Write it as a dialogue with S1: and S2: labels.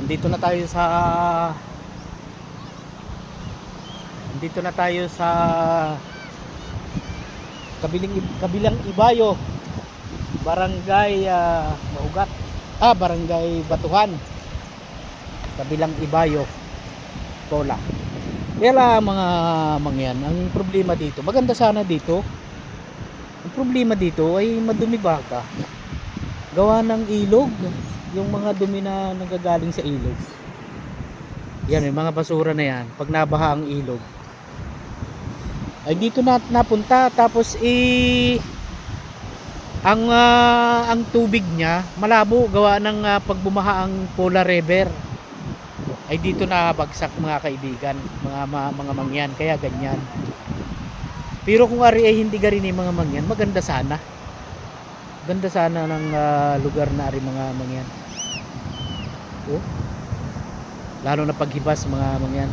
S1: Nandito na tayo sa Nandito na tayo sa kabilang Ibayo, Barangay Maugat. Barangay Batuhan. Kabilang Ibayo, Pola. Kaya mga mangyan, ang problema dito, maganda sana dito. Ang problema dito ay madumi baka. Gawa ng ilog, yung mga dumi na nagagaling sa ilog. Yan, yung mga basura na yan, pag nabaha ang ilog, ay dito na napunta. Tapos ang tubig niya malabo gawa ng pag bumaha ang Pola River, ay dito na bagsak mga kaibigan, mga mangyan. Kaya ganyan. Pero kung ari ay hindi garin mga mangyan, maganda sana. Ganda sana ng lugar na ari mga mangyan. Oh, lalo na paghibas mga mangyan.